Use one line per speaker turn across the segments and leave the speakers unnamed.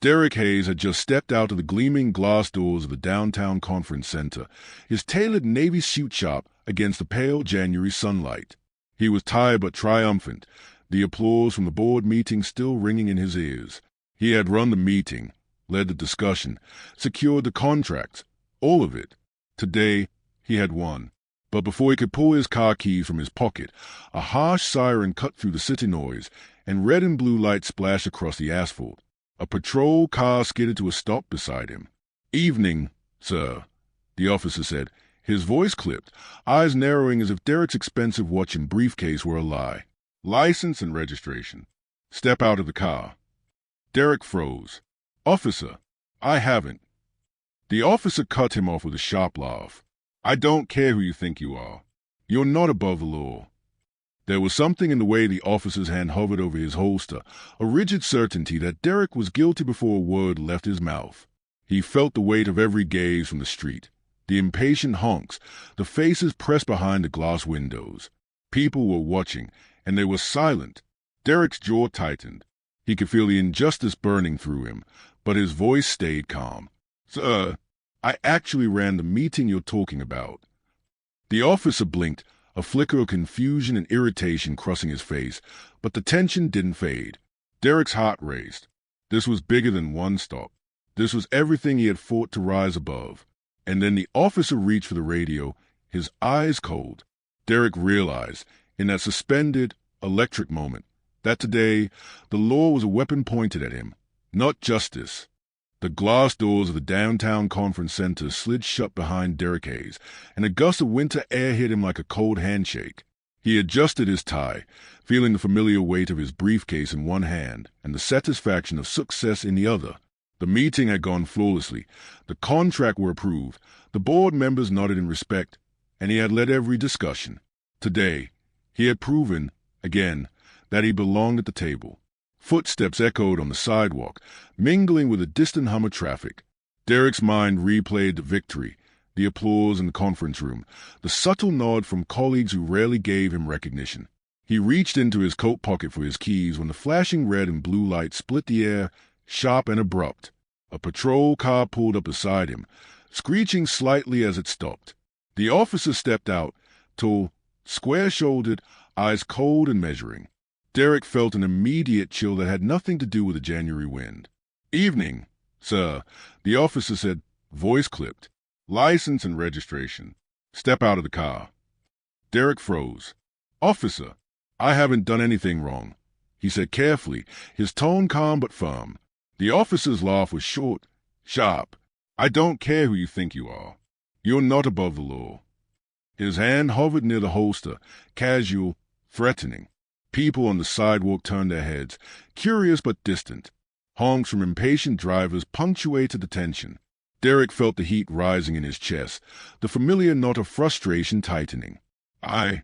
Derrick Hayes had just stepped out of the gleaming glass doors of the downtown conference center, his tailored navy suit sharp against the pale January sunlight. He was tired but triumphant, the applause from the board meeting still ringing in his ears. He had run the meeting, led the discussion, secured the contracts, all of it. Today, he had won. But before he could pull his car keys from his pocket, a harsh siren cut through the city noise, and red and blue lights splashed across the asphalt. A patrol car skidded to a stop beside him. "Evening, sir," the officer said, his voice clipped, eyes narrowing as if Derrick's expensive watch and briefcase were a lie. "License and registration. Step out of the car." Derrick froze. "Officer, I haven't." The officer cut him off with a sharp laugh. "I don't care who you think you are. You're not above the law." There was something in the way the officer's hand hovered over his holster, a rigid certainty that Derrick was guilty before a word left his mouth. He felt the weight of every gaze from the street, the impatient honks, the faces pressed behind the glass windows. People were watching, and they were silent. Derrick's jaw tightened. He could feel the injustice burning through him, but his voice stayed calm. "Sir, I actually ran the meeting you're talking about." The officer blinked, a flicker of confusion and irritation crossing his face, but the tension didn't fade. Derrick's heart raced. This was bigger than one stop. This was everything he had fought to rise above. And then the officer reached for the radio, his eyes cold. Derrick realized, in that suspended, electric moment, that today the law was a weapon pointed at him, not justice. The glass doors of the downtown conference center slid shut behind Derrick Hayes, and a gust of winter air hit him like a cold handshake. He adjusted his tie, feeling the familiar weight of his briefcase in one hand and the satisfaction of success in the other. The meeting had gone flawlessly. The contracts were approved. The board members nodded in respect, and he had led every discussion. Today, he had proven, again, that he belonged at the table. Footsteps echoed on the sidewalk, mingling with the distant hum of traffic. Derrick's mind replayed the victory, the applause in the conference room, the subtle nod from colleagues who rarely gave him recognition. He reached into his coat pocket for his keys when the flashing red and blue light split the air, sharp and abrupt. A patrol car pulled up beside him, screeching slightly as it stopped. The officer stepped out, tall, square-shouldered, eyes cold and measuring. Derrick felt an immediate chill that had nothing to do with the January wind. "Evening, sir," the officer said, voice clipped. "License and registration. Step out of the car." Derrick froze. "Officer, I haven't done anything wrong," he said carefully, his tone calm but firm. The officer's laugh was short, sharp. "I don't care who you think you are. You're not above the law." His hand hovered near the holster, casual, threatening. People on the sidewalk turned their heads, curious but distant. Honks from impatient drivers punctuated the tension. Derrick felt the heat rising in his chest, the familiar knot of frustration tightening. I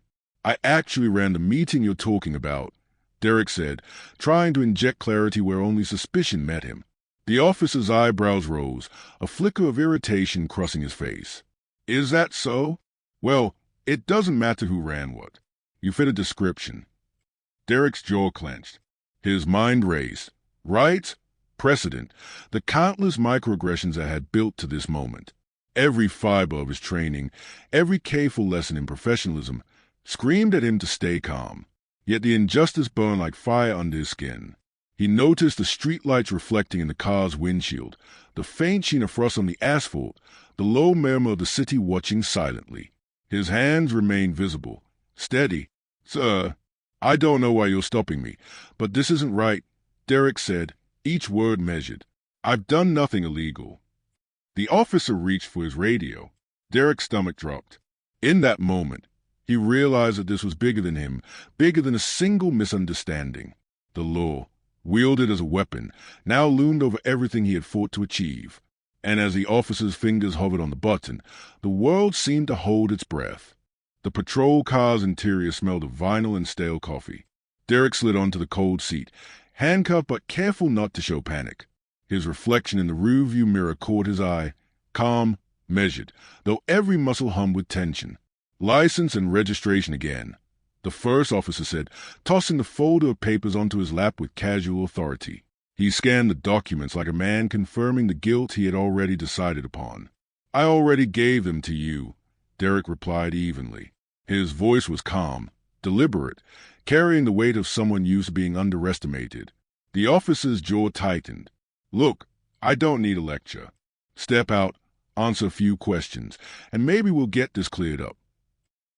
actually ran the meeting you're talking about," Derrick said, trying to inject clarity where only suspicion met him. The officer's eyebrows rose, a flicker of irritation crossing his face. "Is that so? Well, it doesn't matter who ran what. You fit a description." Derrick's jaw clenched. His mind raced. Rights, precedent, the countless microaggressions that had built to this moment. Every fiber of his training, every careful lesson in professionalism, screamed at him to stay calm. Yet the injustice burned like fire under his skin. He noticed the streetlights reflecting in the car's windshield, the faint sheen of frost on the asphalt, the low murmur of the city watching silently. His hands remained visible, steady. "Sir, I don't know why you're stopping me, but this isn't right," Derrick said, each word measured. "I've done nothing illegal." The officer reached for his radio. Derrick's stomach dropped. In that moment, he realized that this was bigger than him, bigger than a single misunderstanding. The law, wielded as a weapon, now loomed over everything he had fought to achieve. And as the officer's fingers hovered on the button, the world seemed to hold its breath. The patrol car's interior smelled of vinyl and stale coffee. Derrick slid onto the cold seat, handcuffed but careful not to show panic. His reflection in the rearview mirror caught his eye, calm, measured, though every muscle hummed with tension. "License and registration again," the first officer said, tossing the folder of papers onto his lap with casual authority. He scanned the documents like a man confirming the guilt he had already decided upon. "I already gave them to you," Derrick replied evenly. His voice was calm, deliberate, carrying the weight of someone used to being underestimated. The officer's jaw tightened. "Look, I don't need a lecture. Step out, answer a few questions, and maybe we'll get this cleared up."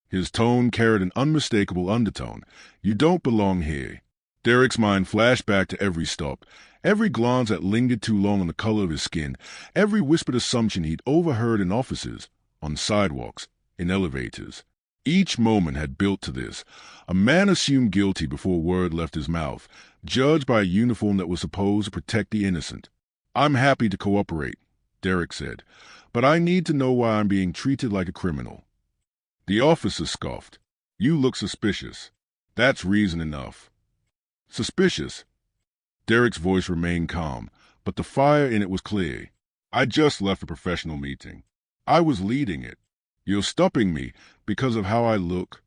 His tone carried an unmistakable undertone. "You don't belong here." Derrick's mind flashed back to every stop, every glance that lingered too long on the color of his skin, every whispered assumption he'd overheard in offices, on sidewalks, in elevators. Each moment had built to this. A man assumed guilty before a word left his mouth, judged by a uniform that was supposed to protect the innocent. "I'm happy to cooperate," Derrick said, "but I need to know why I'm being treated like a criminal." The officer scoffed. "You look suspicious. That's reason enough." "Suspicious?" Derrick's voice remained calm, but the fire in it was clear. "I just left a professional meeting. I was leading it. You're stopping me because of how I look?"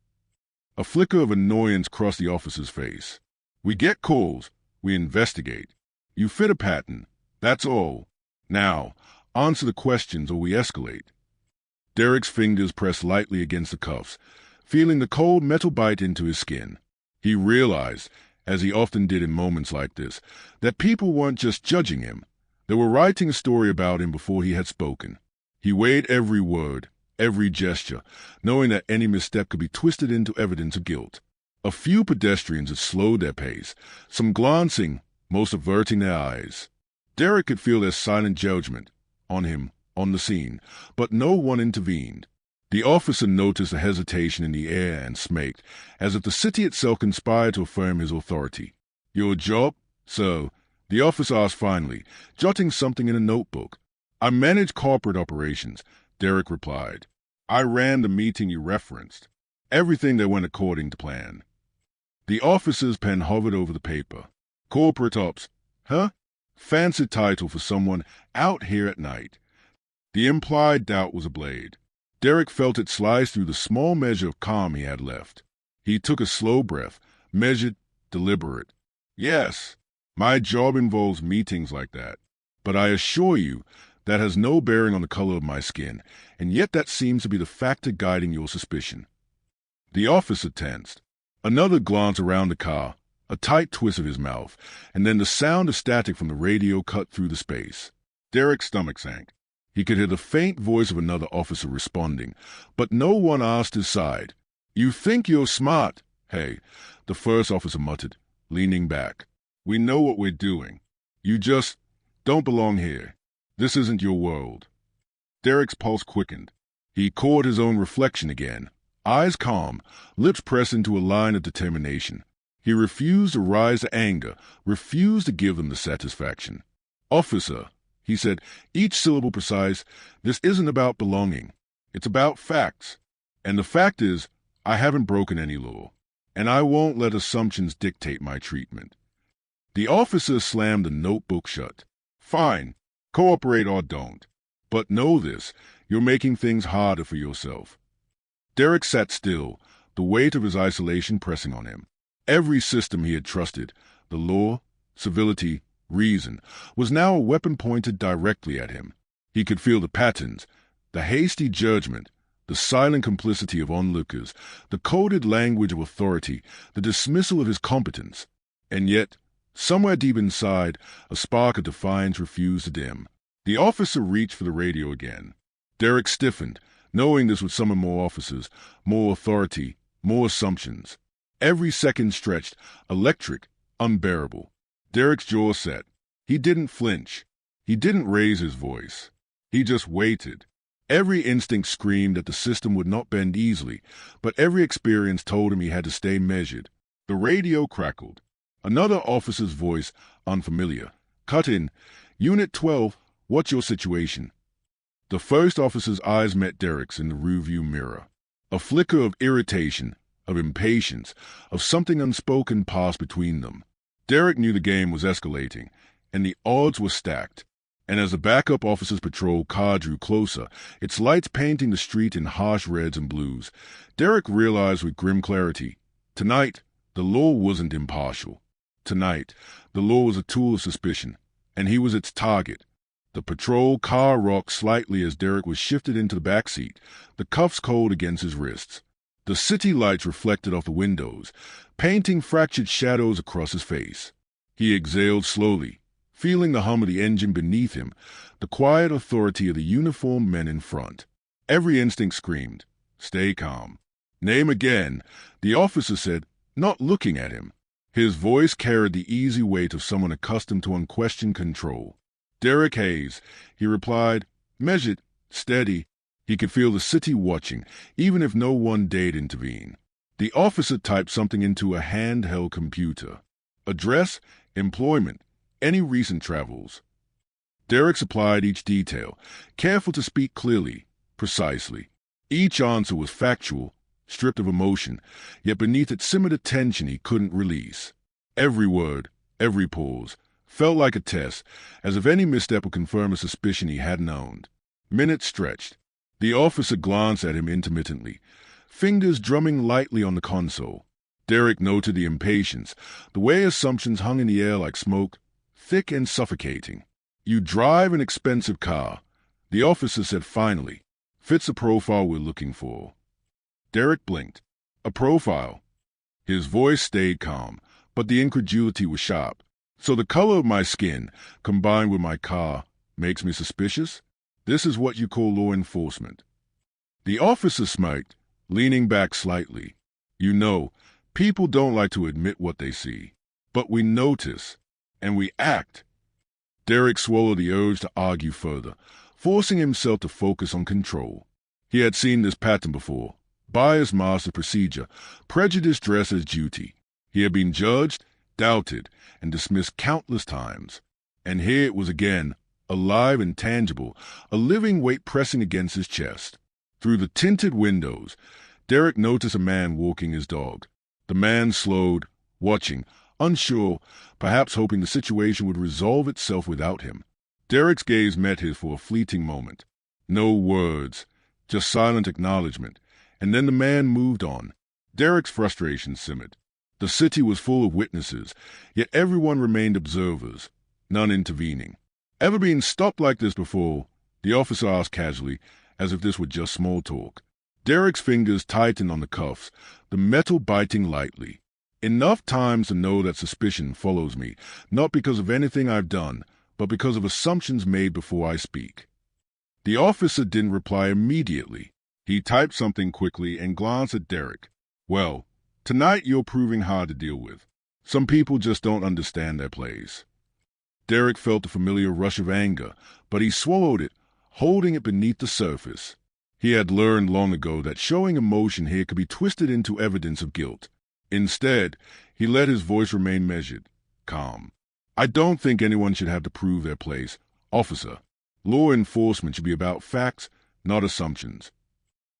A flicker of annoyance crossed the officer's face. "We get calls. We investigate. You fit a pattern. That's all. Now, answer the questions or we escalate." Derrick's fingers pressed lightly against the cuffs, feeling the cold metal bite into his skin. He realized, as he often did in moments like this, that people weren't just judging him. They were writing a story about him before he had spoken. He weighed every word, every gesture, knowing that any misstep could be twisted into evidence of guilt. A few pedestrians had slowed their pace, some glancing, most averting their eyes. Derrick could feel their silent judgment on him, on the scene, but no one intervened. The officer noticed a hesitation in the air and smirked, as if the city itself conspired to affirm his authority. "Your job, sir?" the officer asked finally, jotting something in a notebook. "I manage corporate operations," Derrick replied. "I ran the meeting you referenced. Everything that went according to plan." The officer's pen hovered over the paper. "Corporate ops, huh? Fancy title for someone out here at night." The implied doubt was a blade. Derrick felt it slice through the small measure of calm he had left. He took a slow breath, measured, deliberate. "Yes, my job involves meetings like that. But I assure you, that has no bearing on the color of my skin, and yet that seems to be the factor guiding your suspicion." The officer tensed. Another glance around the car, a tight twist of his mouth, and then the sound of static from the radio cut through the space. Derrick's stomach sank. He could hear the faint voice of another officer responding, but no one asked his side. "You think you're smart, hey?" the first officer muttered, leaning back. "We know what we're doing. You just don't belong here. This isn't your world." Derrick's pulse quickened. He caught his own reflection again, eyes calm, lips pressed into a line of determination. He refused to rise to anger, refused to give them the satisfaction. "Officer," he said, each syllable precise, "this isn't about belonging. It's about facts. And the fact is, I haven't broken any law. And I won't let assumptions dictate my treatment." The officer slammed the notebook shut. "Fine. Cooperate or don't. But know this, you're making things harder for yourself." Derrick sat still, the weight of his isolation pressing on him. Every system he had trusted, the law, civility, reason, was now a weapon pointed directly at him. He could feel the patterns, the hasty judgment, the silent complicity of onlookers, the coded language of authority, the dismissal of his competence. And yet, somewhere deep inside, a spark of defiance refused to dim. The officer reached for the radio again. Derrick stiffened, knowing this would summon more officers, more authority, more assumptions. Every second stretched, electric, unbearable. Derrick's jaw set. He didn't flinch. He didn't raise his voice. He just waited. Every instinct screamed that the system would not bend easily, but every experience told him he had to stay measured. The radio crackled. Another officer's voice, unfamiliar, cut in. "Unit 12, what's your situation?" The first officer's eyes met Derrick's in the rearview mirror. A flicker of irritation, of impatience, of something unspoken passed between them. Derrick knew the game was escalating, and the odds were stacked. And as the backup officer's patrol car drew closer, its lights painting the street in harsh reds and blues, Derrick realized with grim clarity, tonight, the law wasn't impartial. Tonight, the law was a tool of suspicion, and he was its target. The patrol car rocked slightly as Derrick was shifted into the back seat, the cuffs cold against his wrists. The city lights reflected off the windows, painting fractured shadows across his face. He exhaled slowly, feeling the hum of the engine beneath him, the quiet authority of the uniformed men in front. Every instinct screamed, "Stay calm." "Name again," the officer said, not looking at him. His voice carried the easy weight of someone accustomed to unquestioned control. "Derrick Hayes," he replied, measured, steady. He could feel the city watching, even if no one dared intervene. The officer typed something into a handheld computer. Address, employment, any recent travels. Derrick supplied each detail, careful to speak clearly, precisely. Each answer was factual, stripped of emotion, yet beneath it simmered a tension he couldn't release. Every word, every pause, felt like a test, as if any misstep would confirm a suspicion he hadn't owned. Minutes stretched. The officer glanced at him intermittently, fingers drumming lightly on the console. Derrick noted the impatience, the way assumptions hung in the air like smoke, thick and suffocating. "You drive an expensive car," the officer said finally. "Fits the profile we're looking for." Derrick blinked. "A profile?" His voice stayed calm, but the incredulity was sharp. "So the color of my skin, combined with my car, makes me suspicious? This is what you call law enforcement?" The officer smirked, leaning back slightly. "You know, people don't like to admit what they see. But we notice, and we act." Derrick swallowed the urge to argue further, forcing himself to focus on control. He had seen this pattern before. Bias masked as procedure, prejudice dressed as duty. He had been judged, doubted, and dismissed countless times. And here it was again, alive and tangible, a living weight pressing against his chest. Through the tinted windows, Derrick noticed a man walking his dog. The man slowed, watching, unsure, perhaps hoping the situation would resolve itself without him. Derrick's gaze met his for a fleeting moment. No words, just silent acknowledgement, and then the man moved on. Derrick's frustration simmered. The city was full of witnesses, yet everyone remained observers, none intervening. "Ever been stopped like this before?" the officer asked casually, as if this were just small talk. Derrick's fingers tightened on the cuffs, the metal biting lightly. "Enough times to know that suspicion follows me, not because of anything I've done, but because of assumptions made before I speak." The officer didn't reply immediately. He typed something quickly and glanced at Derrick. "Well, tonight you're proving hard to deal with. Some people just don't understand their place." Derrick felt a familiar rush of anger, but he swallowed it, holding it beneath the surface. He had learned long ago that showing emotion here could be twisted into evidence of guilt. Instead, he let his voice remain measured, calm. "I don't think anyone should have to prove their place, officer. Law enforcement should be about facts, not assumptions."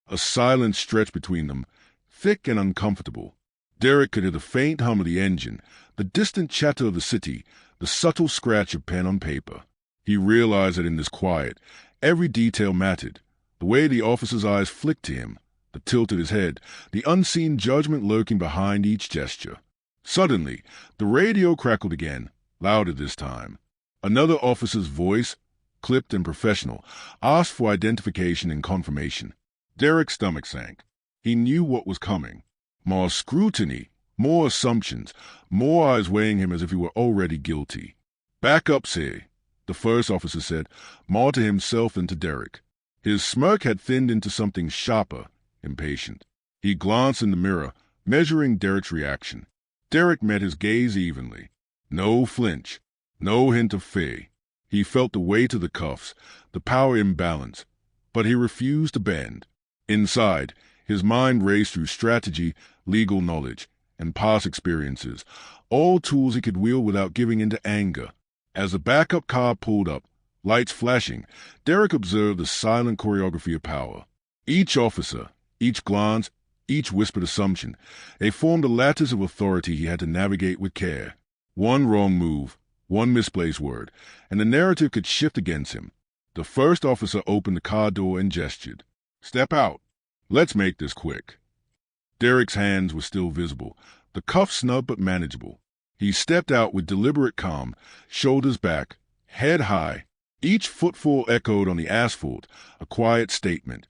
A silence stretched between them, thick and uncomfortable. Derrick could hear the faint hum of the engine, the distant chatter of the city, the subtle scratch of pen on paper. He realized that in this quiet, every detail mattered. The way the officer's eyes flicked to him, the tilt of his head, the unseen judgment lurking behind each gesture. Suddenly, the radio crackled again, louder this time. Another officer's voice, clipped and professional, asked for identification and confirmation. Derrick's stomach sank. He knew what was coming. More scrutiny, more assumptions, more eyes weighing him as if he were already guilty. "Back up, sir," the first officer said, more to himself than to Derrick. His smirk had thinned into something sharper, impatient. He glanced in the mirror, measuring Derrick's reaction. Derrick met his gaze evenly. No flinch, no hint of fear. He felt the weight of the cuffs, the power imbalance, but he refused to bend. Inside, his mind raced through strategy, legal knowledge, and past experiences, all tools he could wield without giving in to anger. As the backup car pulled up, lights flashing, Derrick observed the silent choreography of power. Each officer, each glance, each whispered assumption, they formed a lattice of authority he had to navigate with care. One wrong move, one misplaced word, and the narrative could shift against him. The first officer opened the car door and gestured. "Step out. Let's make this quick." Derrick's hands were still visible, the cuffs snug but manageable. He stepped out with deliberate calm, shoulders back, head high. Each footfall echoed on the asphalt, a quiet statement.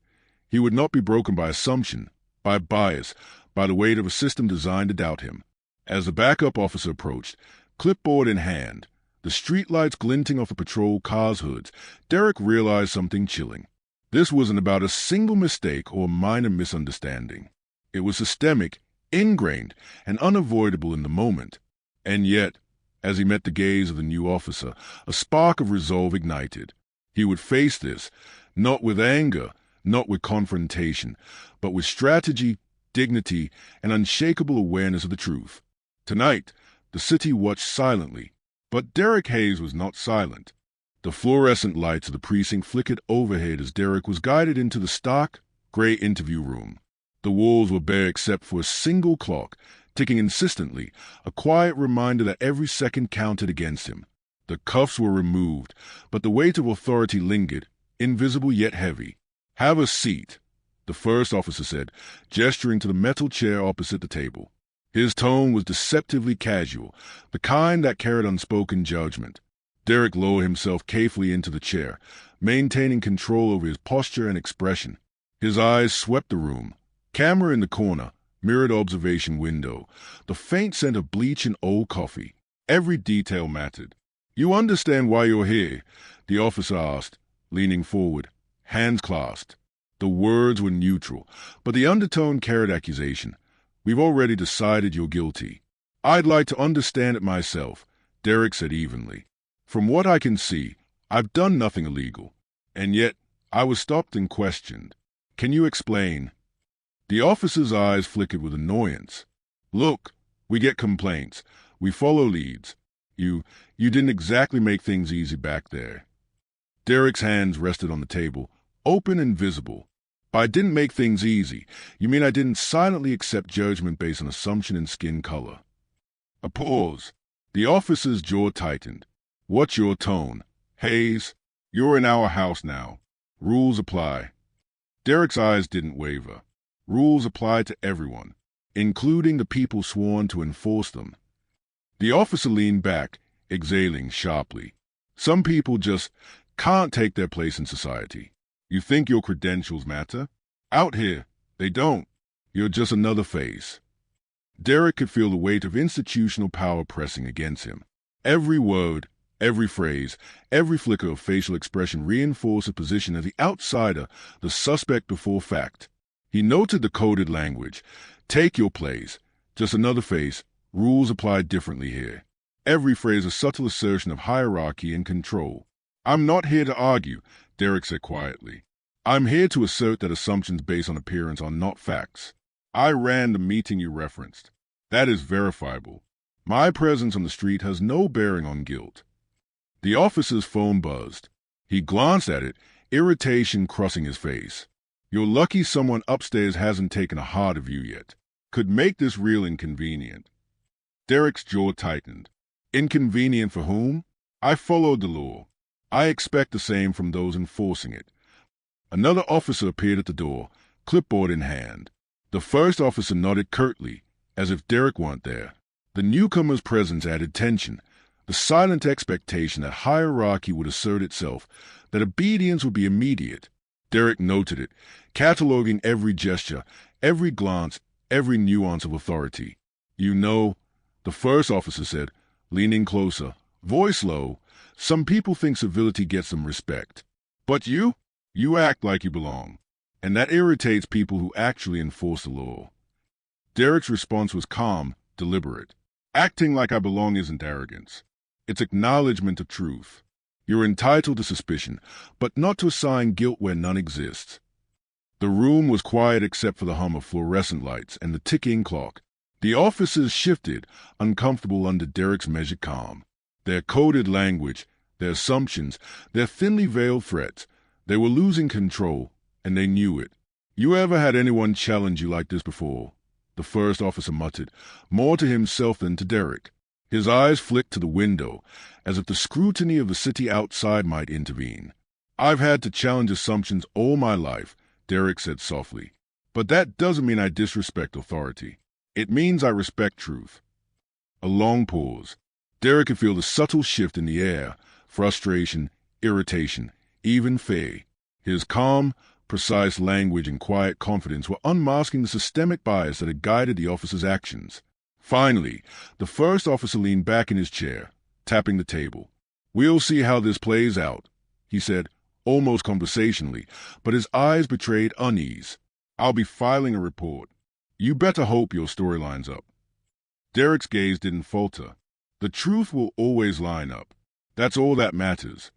He would not be broken by assumption, by bias, by the weight of a system designed to doubt him. As the backup officer approached, clipboard in hand, the streetlights glinting off a patrol car's hoods, Derrick realized something chilling. This wasn't about a single mistake or minor misunderstanding. It was systemic, ingrained, and unavoidable in the moment. And yet, as he met the gaze of the new officer, a spark of resolve ignited. He would face this, not with anger, not with confrontation, but with strategy, dignity, and unshakable awareness of the truth. Tonight, the city watched silently, but Derrick Hayes was not silent. The fluorescent lights of the precinct flickered overhead as Derrick was guided into the stark, gray interview room. The walls were bare except for a single clock, ticking insistently, a quiet reminder that every second counted against him. The cuffs were removed, but the weight of authority lingered, invisible yet heavy. "Have a seat," the first officer said, gesturing to the metal chair opposite the table. His tone was deceptively casual, the kind that carried unspoken judgment. Derrick lowered himself carefully into the chair, maintaining control over his posture and expression. His eyes swept the room. Camera in the corner, mirrored observation window, the faint scent of bleach and old coffee. Every detail mattered. "You understand why you're here?" the officer asked, leaning forward, hands clasped. The words were neutral, but the undertone carried accusation. "We've already decided you're guilty." "I'd like to understand it myself," Derrick said evenly. "From what I can see, I've done nothing illegal. And yet, I was stopped and questioned. Can you explain?" The officer's eyes flickered with annoyance. "Look, we get complaints. We follow leads. You didn't exactly make things easy back there." Derrick's hands rested on the table, open and visible. "I didn't make things easy. You mean I didn't silently accept judgment based on assumption and skin color?" A pause. The officer's jaw tightened. "What's your tone? Hayes, you're in our house now. Rules apply." Derrick's eyes didn't waver. Rules apply to everyone, including the people sworn to enforce them. The officer leaned back, exhaling sharply. "Some people just can't take their place in society. You think your credentials matter? Out here, they don't. You're just another face." Derrick could feel the weight of institutional power pressing against him. Every word, every phrase, every flicker of facial expression reinforced a position as the outsider, the suspect before fact. He noted the coded language. "Take your place. Just another face. Rules apply differently here." Every phrase a subtle assertion of hierarchy and control. "I'm not here to argue," Derrick said quietly. "I'm here to assert that assumptions based on appearance are not facts. I ran the meeting you referenced. That is verifiable. My presence on the street has no bearing on guilt." The officer's phone buzzed. He glanced at it, irritation crossing his face. "You're lucky someone upstairs hasn't taken a harder view yet. Could make this real inconvenient." Derrick's jaw tightened. "Inconvenient for whom? I followed the law. I expect the same from those enforcing it." Another officer appeared at the door, clipboard in hand. The first officer nodded curtly, as if Derrick weren't there. The newcomer's presence added tension, the silent expectation that hierarchy would assert itself, that obedience would be immediate. Derrick noted it, cataloging every gesture, every glance, every nuance of authority. "You know," the first officer said, leaning closer, voice low, "some people think civility gets them respect. But you act like you belong. And that irritates people who actually enforce the law." Derrick's response was calm, deliberate. "Acting like I belong isn't arrogance. It's acknowledgement of truth. You're entitled to suspicion, but not to assign guilt where none exists." The room was quiet except for the hum of fluorescent lights and the ticking clock. The officers shifted, uncomfortable under Derrick's measured calm. Their coded language, their assumptions, their thinly veiled threats, they were losing control, and they knew it. "You ever had anyone challenge you like this before?" the first officer muttered, more to himself than to Derrick. His eyes flicked to the window, as if the scrutiny of the city outside might intervene. "I've had to challenge assumptions all my life," Derrick said softly. "But that doesn't mean I disrespect authority. It means I respect truth." A A long pause. Derrick could feel the subtle shift in the air, frustration, irritation, even fear. His calm, precise language and quiet confidence were unmasking the systemic bias that had guided the officer's actions. Finally, the first officer leaned back in his chair, tapping the table. "We'll see how this plays out," he said, almost conversationally, but his eyes betrayed unease. "I'll be filing a report. You better hope your story lines up." Derrick's gaze didn't falter. The truth will always line up. That's all that matters.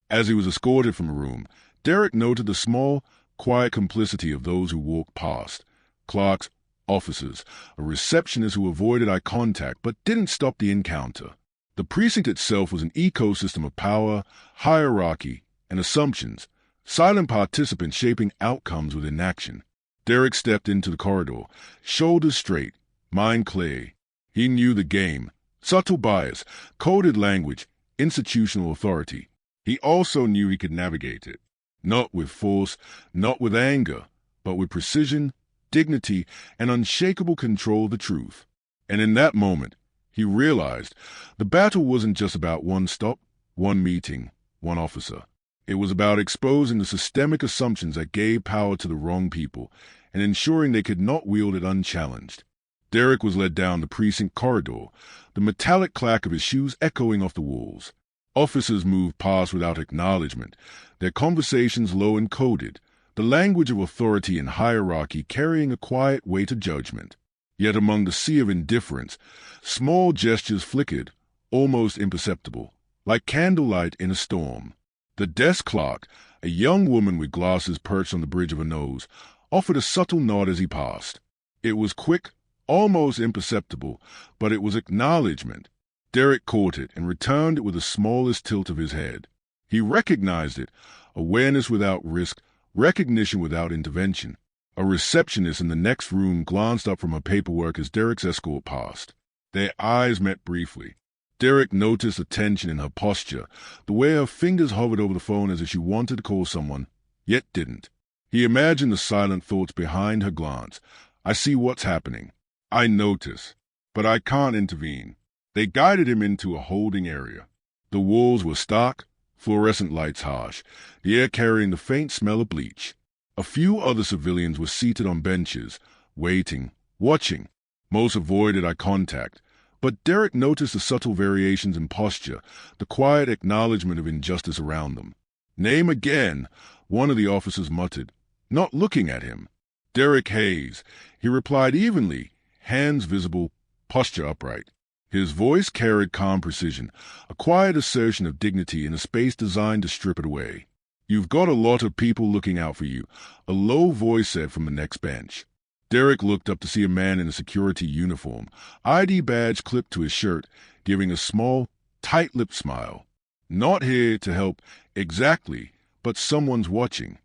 As he was escorted from the room, Derrick noted the small, quiet complicity of those who walked past. Clerks, officers, a receptionist who avoided eye contact but didn't stop the encounter. The precinct itself was an ecosystem of power, hierarchy, and assumptions, silent participants shaping outcomes with inaction. Derrick stepped into the corridor, shoulders straight, mind clear. He knew the game. Subtle bias, coded language, institutional authority. He also knew he could navigate it. Not with force, not with anger, but with precision, dignity, and unshakable control of the truth. And in that moment, he realized the battle wasn't just about one stop, one meeting, one officer. It was about exposing the systemic assumptions that gave power to the wrong people and ensuring they could not wield it unchallenged. Derrick was led down the precinct corridor, the metallic clack of his shoes echoing off the walls. Officers moved past without acknowledgement, their conversations low and coded, the language of authority and hierarchy carrying a quiet weight of judgment. Yet among the sea of indifference, small gestures flickered, almost imperceptible, like candlelight in a storm. The desk clerk, a young woman with glasses perched on the bridge of her nose, offered a subtle nod as he passed. It was quick, almost imperceptible, but it was acknowledgement. Derrick caught it and returned it with the smallest tilt of his head. He recognized it, awareness without risk, recognition without intervention. A receptionist in the next room glanced up from her paperwork as Derrick's escort passed. Their eyes met briefly. Derrick noticed the tension in her posture, the way her fingers hovered over the phone as if she wanted to call someone, yet didn't. He imagined the silent thoughts behind her glance. "I see what's happening. I notice, but I can't intervene." They guided him into a holding area. The walls were stark, fluorescent lights harsh, the air carrying the faint smell of bleach. A few other civilians were seated on benches, waiting, watching. Most avoided eye contact, but Derrick noticed the subtle variations in posture, the quiet acknowledgement of injustice around them. "Name again," one of the officers muttered, not looking at him. "Derrick Hayes," he replied evenly, hands visible, posture upright. His voice carried calm precision, a quiet assertion of dignity in a space designed to strip it away. "You've got a lot of people looking out for you," a low voice said from the next bench. Derrick looked up to see a man in a security uniform, ID badge clipped to his shirt, giving a small, tight-lipped smile. "Not here to help exactly, but someone's watching."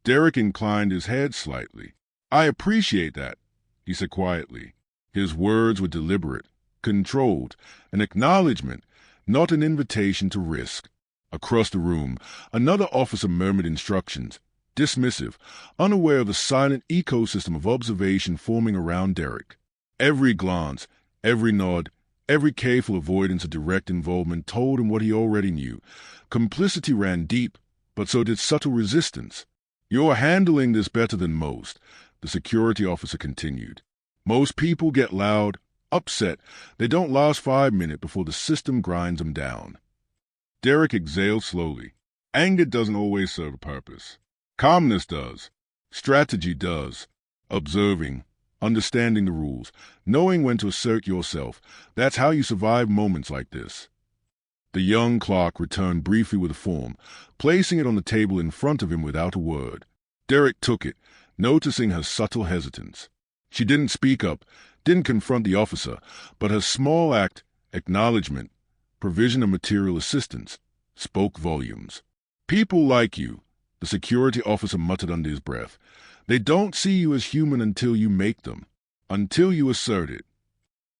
Derrick inclined his head slightly. "I appreciate that," he said quietly. His words were deliberate, controlled, an acknowledgement, not an invitation to risk. Across the room, another officer murmured instructions, dismissive, unaware of the silent ecosystem of observation forming around Derrick. Every glance, every nod, every careful avoidance of direct involvement told him what he already knew. Complicity ran deep, but so did subtle resistance. "You're handling this better than most," the security officer continued. "Most people get loud, upset. They don't last 5 minutes before the system grinds them down." Derrick exhaled slowly. Anger doesn't always serve a purpose. Calmness does. Strategy does. Observing, understanding the rules, knowing when to assert yourself. That's how you survive moments like this. The young clerk returned briefly with a form, placing it on the table in front of him without a word. Derrick took it, noticing her subtle hesitance. She didn't speak up, didn't confront the officer, but her small act, acknowledgement, provision of material assistance, spoke volumes. "People like you," the security officer muttered under his breath. "They don't see you as human until you make them, until you assert it."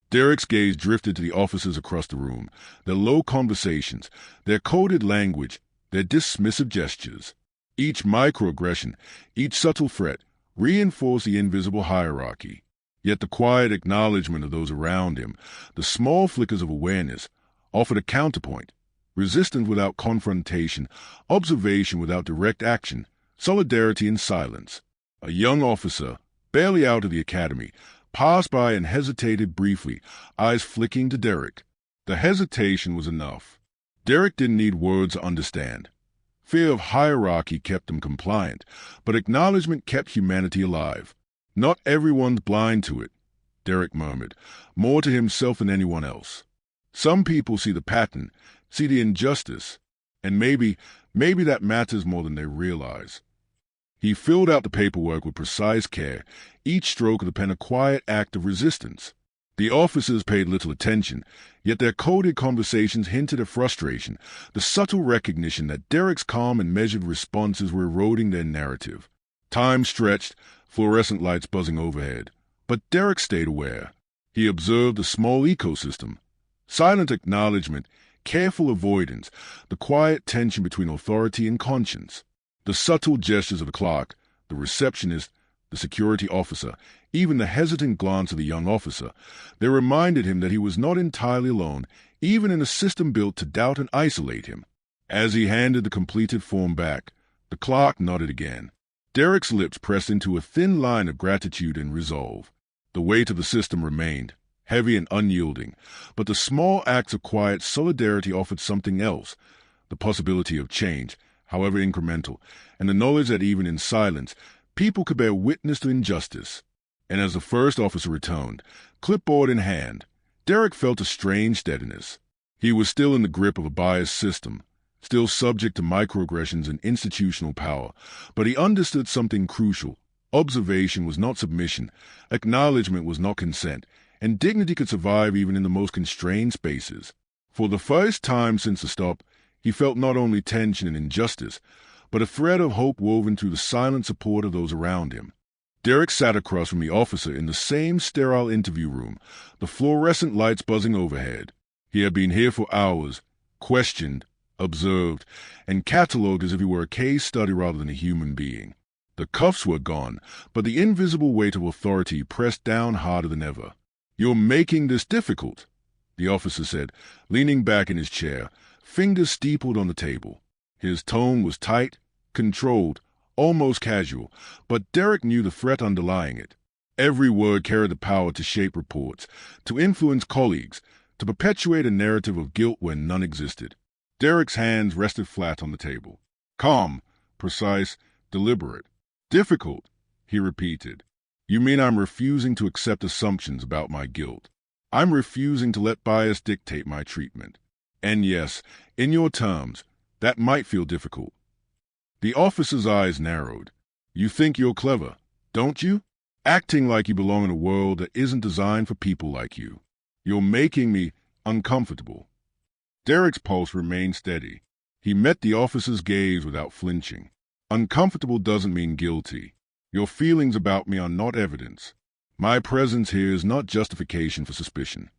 Derrick's gaze drifted to the officers across the room, their low conversations, their coded language, their dismissive gestures. Each microaggression, each subtle threat, reinforced the invisible hierarchy. Yet the quiet acknowledgement of those around him, the small flickers of awareness, offered a counterpoint. Resistance without confrontation, observation without direct action, solidarity in silence. A young officer, barely out of the academy, passed by and hesitated briefly, eyes flicking to Derrick. The hesitation was enough. Derrick didn't need words to understand. Fear of hierarchy kept him compliant, but acknowledgement kept humanity alive. Not everyone's blind to it, Derrick murmured, more to himself than anyone else. Some people see the pattern, see the injustice, and maybe that matters more than they realize. He filled out the paperwork with precise care, each stroke of the pen a quiet act of resistance. The officers paid little attention, yet their coded conversations hinted at frustration, the subtle recognition that Derrick's calm and measured responses were eroding their narrative. Time stretched, fluorescent lights buzzing overhead. But Derrick stayed aware. He observed the small ecosystem. Silent acknowledgement, careful avoidance, the quiet tension between authority and conscience. The subtle gestures of the clerk, the receptionist, the security officer, even the hesitant glance of the young officer, they reminded him that he was not entirely alone, even in a system built to doubt and isolate him. As he handed the completed form back, the clerk nodded again. Derrick's lips pressed into a thin line of gratitude and resolve. The weight of the system remained, heavy and unyielding, but the small acts of quiet solidarity offered something else, the possibility of change, however incremental, and the knowledge that even in silence, people could bear witness to injustice. And as the first officer returned, clipboard in hand, Derrick felt a strange steadiness. He was still in the grip of a biased system, still subject to microaggressions and institutional power, but he understood something crucial. Observation was not submission, acknowledgement was not consent, and dignity could survive even in the most constrained spaces. For the first time since the stop, he felt not only tension and injustice, but a thread of hope woven through the silent support of those around him. Derrick sat across from the officer in the same sterile interview room, the fluorescent lights buzzing overhead. He had been here for hours, questioned, observed, and catalogued as if he were a case study rather than a human being. The cuffs were gone, but the invisible weight of authority pressed down harder than ever. "You're making this difficult," the officer said, leaning back in his chair, fingers steepled on the table. His tone was tight, controlled, almost casual, but Derrick knew the threat underlying it. Every word carried the power to shape reports, to influence colleagues, to perpetuate a narrative of guilt where none existed. Derrick's hands rested flat on the table. Calm, precise, deliberate. "Difficult," he repeated. "You mean I'm refusing to accept assumptions about my guilt. I'm refusing to let bias dictate my treatment. And yes, in your terms, that might feel difficult." The officer's eyes narrowed. "You think you're clever, don't you? Acting like you belong in a world that isn't designed for people like you. You're making me uncomfortable." Derrick's pulse remained steady. He met the officer's gaze without flinching. "Uncomfortable doesn't mean guilty. Your feelings about me are not evidence. My presence here is not justification for suspicion."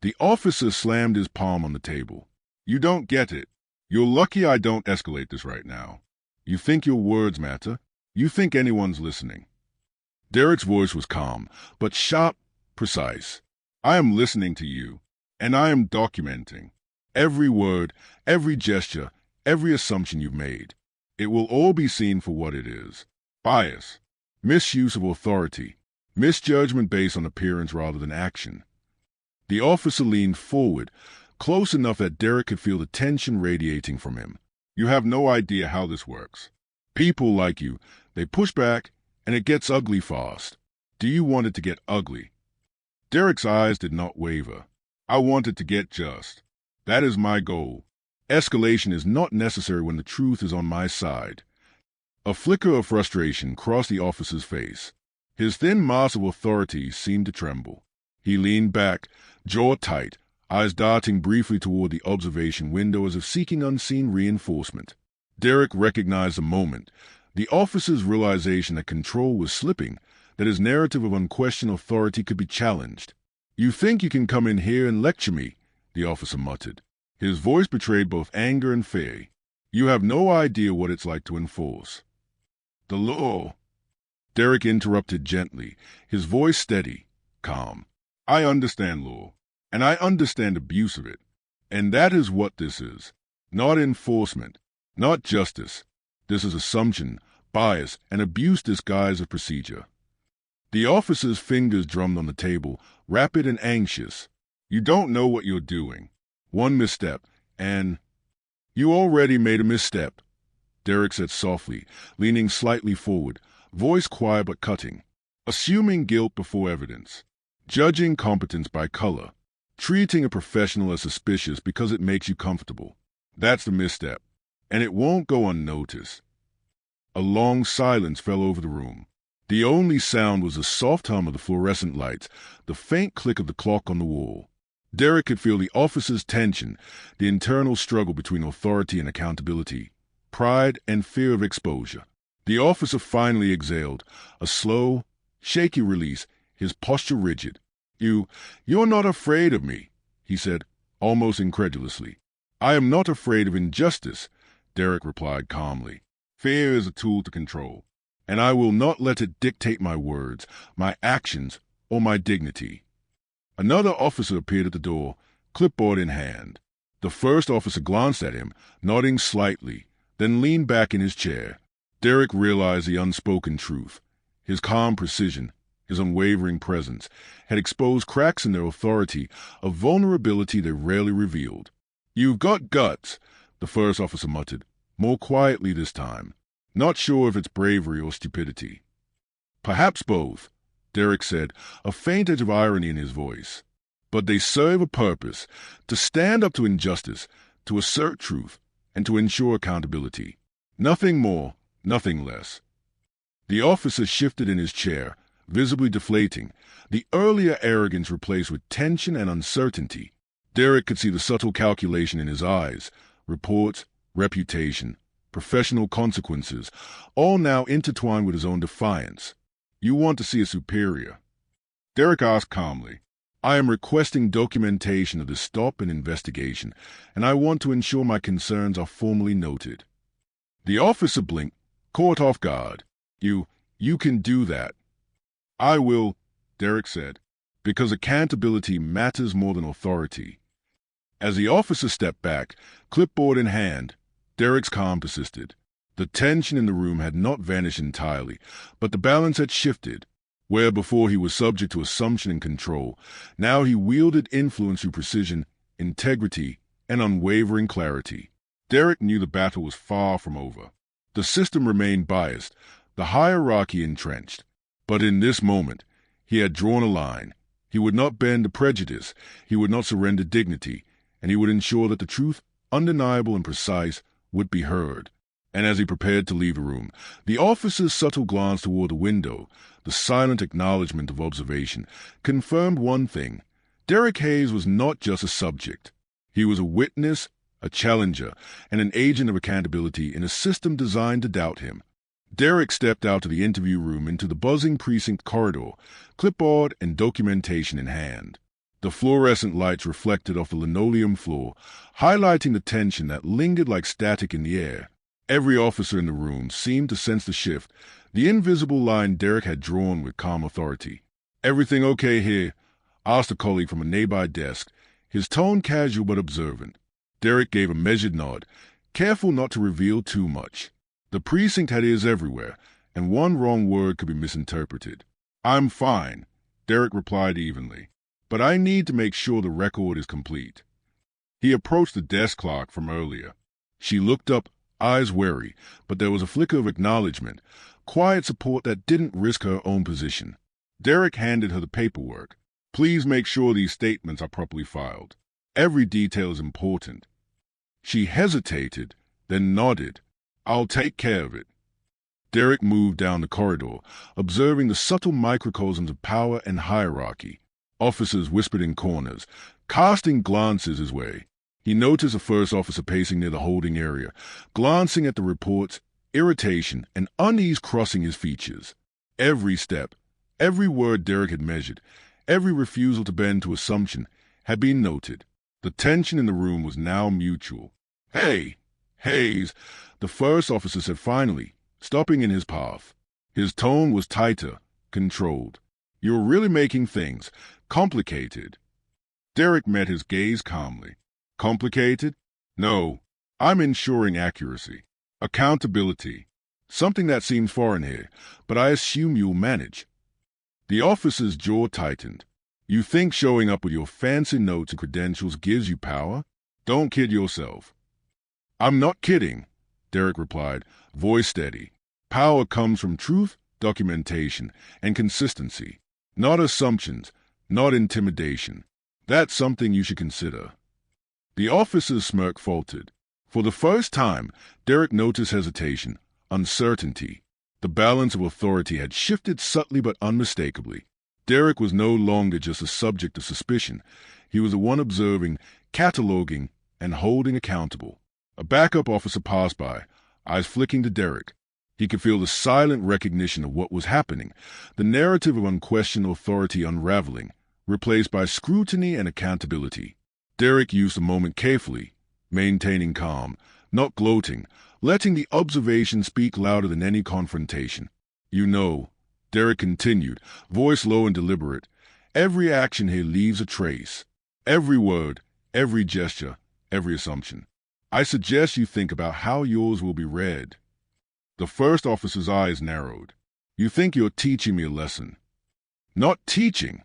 The officer slammed his palm on the table. "You don't get it. You're lucky I don't escalate this right now. You think your words matter. You think anyone's listening." Derrick's voice was calm, but sharp, precise. "I am listening to you, and I am documenting. Every word, every gesture, every assumption you've made. It will all be seen for what it is. Bias, misuse of authority, misjudgment based on appearance rather than action." The officer leaned forward, close enough that Derrick could feel the tension radiating from him. "You have no idea how this works. People like you, they push back, and it gets ugly fast. Do you want it to get ugly?" Derrick's eyes did not waver. "I want it to get just. That is my goal. Escalation is not necessary when the truth is on my side." A flicker of frustration crossed the officer's face. His thin mass of authority seemed to tremble. He leaned back, jaw tight, eyes darting briefly toward the observation window as if seeking unseen reinforcement. Derrick recognized the moment, the officer's realization that control was slipping, that his narrative of unquestioned authority could be challenged. "You think you can come in here and lecture me," the officer muttered. His voice betrayed both anger and fear. "You have no idea what it's like to enforce the law." Derrick interrupted gently, his voice steady, calm. I understand law, and I understand abuse of it, and that is what this is. Not enforcement, not justice. This is assumption, bias, and abuse disguised as procedure. The officer's fingers drummed on the table, rapid and anxious. You don't know what you're doing. One misstep, and... You already made a misstep, Derrick said softly, leaning slightly forward, voice quiet but cutting. Assuming guilt before evidence. Judging competence by color. Treating a professional as suspicious because it makes you comfortable. That's the misstep, and it won't go unnoticed. A long silence fell over the room. The only sound was the soft hum of the fluorescent lights, the faint click of the clock on the wall. Derrick could feel the officer's tension, the internal struggle between authority and accountability, pride and fear of exposure. The officer finally exhaled, a slow, shaky release, his posture rigid. You're not afraid of me, he said, almost incredulously. I am not afraid of injustice, Derrick replied calmly. Fear is a tool to control, and I will not let it dictate my words, my actions, or my dignity. Another officer appeared at the door, clipboard in hand. The first officer glanced at him, nodding slightly, then leaned back in his chair. Derrick realized the unspoken truth. His calm precision, his unwavering presence, had exposed cracks in their authority, a vulnerability they rarely revealed. You've got guts, the first officer muttered, more quietly this time, not sure if it's bravery or stupidity. Perhaps both, Derrick said, a faint edge of irony in his voice. But they serve a purpose, to stand up to injustice, to assert truth, and to ensure accountability. Nothing more, nothing less. The officer shifted in his chair, visibly deflating, the earlier arrogance replaced with tension and uncertainty. Derrick could see the subtle calculation in his eyes, reports, reputation, professional consequences, all now intertwined with his own defiance. You want to see a superior? Derrick asked calmly. I am requesting documentation of the stop and investigation, and I want to ensure my concerns are formally noted. The officer blinked, caught off guard. You can do that. I will, Derrick said, because accountability matters more than authority. As the officer stepped back, clipboard in hand, Derrick's calm persisted. The tension in the room had not vanished entirely, but the balance had shifted. Where before he was subject to assumption and control, now he wielded influence through precision, integrity, and unwavering clarity. Derrick knew the battle was far from over. The system remained biased, the hierarchy entrenched. But in this moment, he had drawn a line. He would not bend to prejudice, he would not surrender dignity, and he would ensure that the truth, undeniable and precise, would be heard. And as he prepared to leave the room, the officer's subtle glance toward the window, the silent acknowledgement of observation, confirmed one thing. Derrick Hayes was not just a subject. He was a witness, a challenger, and an agent of accountability in a system designed to doubt him. Derrick stepped out to the interview room into the buzzing precinct corridor, clipboard and documentation in hand. The fluorescent lights reflected off the linoleum floor, highlighting the tension that lingered like static in the air. Every officer in the room seemed to sense the shift, the invisible line Derrick had drawn with calm authority. Everything okay here? Asked a colleague from a nearby desk, his tone casual but observant. Derrick gave a measured nod, careful not to reveal too much. The precinct had ears everywhere, and one wrong word could be misinterpreted. I'm fine, Derrick replied evenly, but I need to make sure the record is complete. He approached the desk clerk from earlier. She looked up, eyes wary, but there was a flicker of acknowledgement, quiet support that didn't risk her own position. Derrick handed her the paperwork. Please make sure these statements are properly filed. Every detail is important. She hesitated, then nodded. I'll take care of it. Derrick moved down the corridor, observing the subtle microcosms of power and hierarchy. Officers whispered in corners, casting glances his way. He noticed a first officer pacing near the holding area, glancing at the reports, irritation and unease crossing his features. Every step, every word Derrick had measured, every refusal to bend to assumption, had been noted. The tension in the room was now mutual. Hey, Hayes, the first officer said finally, stopping in his path. His tone was tighter, controlled. "You're really making things complicated." Derrick met his gaze calmly. "Complicated? No. I'm ensuring accuracy. Accountability. Something that seems foreign here, but I assume you'll manage." The officer's jaw tightened. "You think showing up with your fancy notes and credentials gives you power? Don't kid yourself." "I'm not kidding," Derrick replied, voice steady. "Power comes from truth, documentation, and consistency. Not assumptions, not intimidation. That's something you should consider." The officer's smirk faltered. For the first time, Derrick noticed hesitation, uncertainty. The balance of authority had shifted subtly but unmistakably. Derrick was no longer just a subject of suspicion. He was the one observing, cataloging, and holding accountable. A backup officer passed by, eyes flicking to Derrick. He could feel the silent recognition of what was happening, the narrative of unquestioned authority unraveling, replaced by scrutiny and accountability. Derrick used the moment carefully, maintaining calm, not gloating, letting the observation speak louder than any confrontation. "You know," Derrick continued, voice low and deliberate, "every action here leaves a trace. Every word, every gesture, every assumption. I suggest you think about how yours will be read." The first officer's eyes narrowed. "You think you're teaching me a lesson?" "Not teaching,"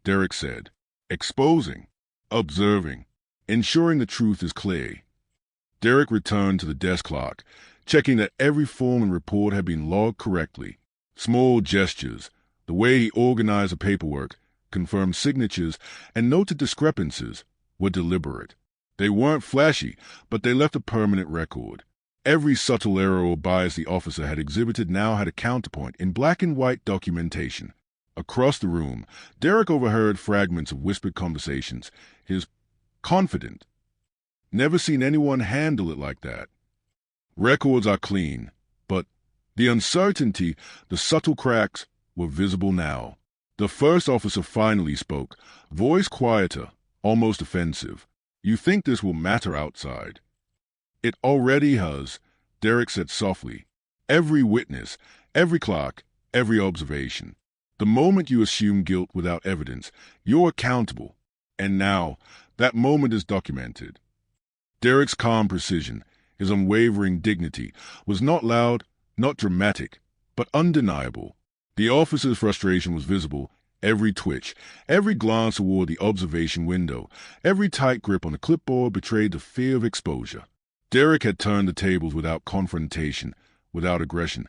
Derrick said. "Exposing, observing, ensuring the truth is clear." Derrick returned to the desk clock, checking that every form and report had been logged correctly. Small gestures, the way he organized the paperwork, confirmed signatures, and noted discrepancies, were deliberate. They weren't flashy, but they left a permanent record. Every subtle error or bias the officer had exhibited now had a counterpoint in black and white documentation. Across the room, Derrick overheard fragments of whispered conversations. His confident. "Never seen anyone handle it like that. Records are clean, but the uncertainty, the subtle cracks, were visible now." The first officer finally spoke, voice quieter, almost offensive. "You think this will matter outside?" "It already has," Derrick said softly. "Every witness, every clock, every observation. The moment you assume guilt without evidence, you're accountable. And now, that moment is documented." Derrick's calm precision, his unwavering dignity, was not loud, not dramatic, but undeniable. The officer's frustration was visible. Every twitch, every glance toward the observation window, every tight grip on the clipboard betrayed the fear of exposure. Derrick had turned the tables without confrontation, without aggression,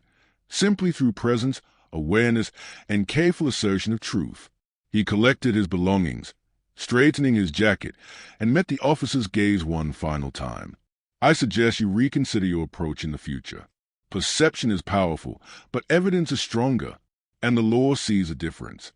simply through presence, awareness, and careful assertion of truth. He collected his belongings, straightening his jacket, and met the officer's gaze one final time. "I suggest you reconsider your approach in the future. Perception is powerful, but evidence is stronger, and the law sees a difference."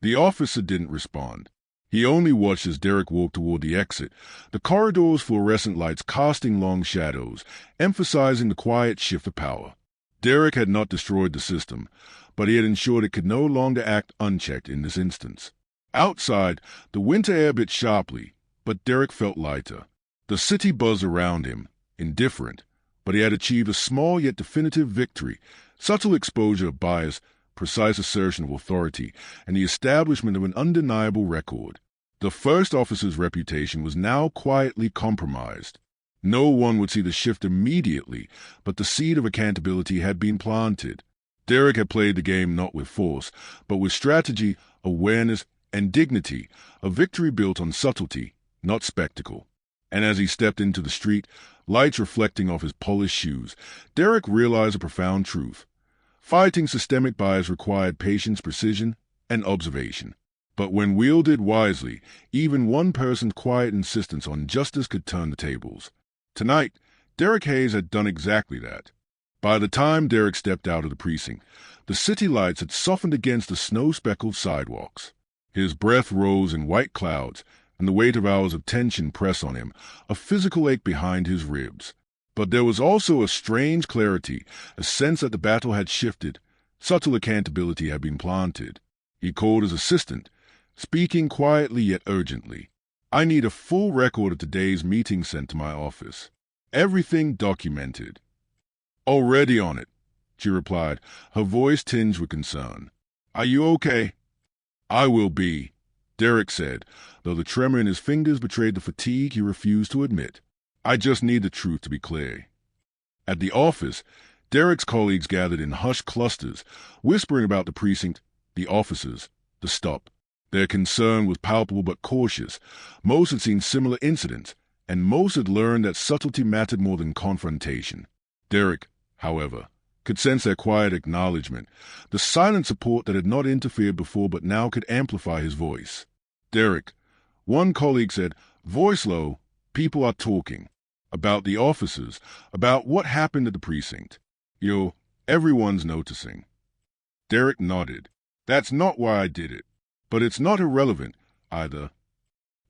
The officer didn't respond. He only watched as Derrick walked toward the exit, the corridor's fluorescent lights casting long shadows, emphasizing the quiet shift of power. Derrick had not destroyed the system, but he had ensured it could no longer act unchecked in this instance. Outside, the winter air bit sharply, but Derrick felt lighter. The city buzzed around him, indifferent, but he had achieved a small yet definitive victory, subtle exposure of bias, precise assertion of authority, and the establishment of an undeniable record. The first officer's reputation was now quietly compromised. No one would see the shift immediately, but the seed of accountability had been planted. Derrick had played the game not with force, but with strategy, awareness, and dignity, a victory built on subtlety, not spectacle. And as he stepped into the street, lights reflecting off his polished shoes, Derrick realized a profound truth. Fighting systemic bias required patience, precision, and observation. But when wielded wisely, even one person's quiet insistence on justice could turn the tables. Tonight, Derrick Hayes had done exactly that. By the time Derrick stepped out of the precinct, the city lights had softened against the snow-speckled sidewalks. His breath rose in white clouds, and the weight of hours of tension pressed on him, a physical ache behind his ribs. But there was also a strange clarity, a sense that the battle had shifted, subtle accountability had been planted. He called his assistant, speaking quietly yet urgently. "I need a full record of today's meeting sent to my office. Everything documented." "Already on it," she replied, her voice tinged with concern. "Are you okay?" "I will be," Derrick said, though the tremor in his fingers betrayed the fatigue he refused to admit. "I just need the truth to be clear." At the office, Derrick's colleagues gathered in hushed clusters, whispering about the precinct, the officers, the stop. Their concern was palpable but cautious. Most had seen similar incidents, and most had learned that subtlety mattered more than confrontation. Derrick, however, could sense their quiet acknowledgement, the silent support that had not interfered before but now could amplify his voice. "Derrick," one colleague said, voice low, "people are talking. About the officers, about what happened at the precinct. Everyone's noticing." Derrick nodded. "That's not why I did it. But it's not irrelevant, either."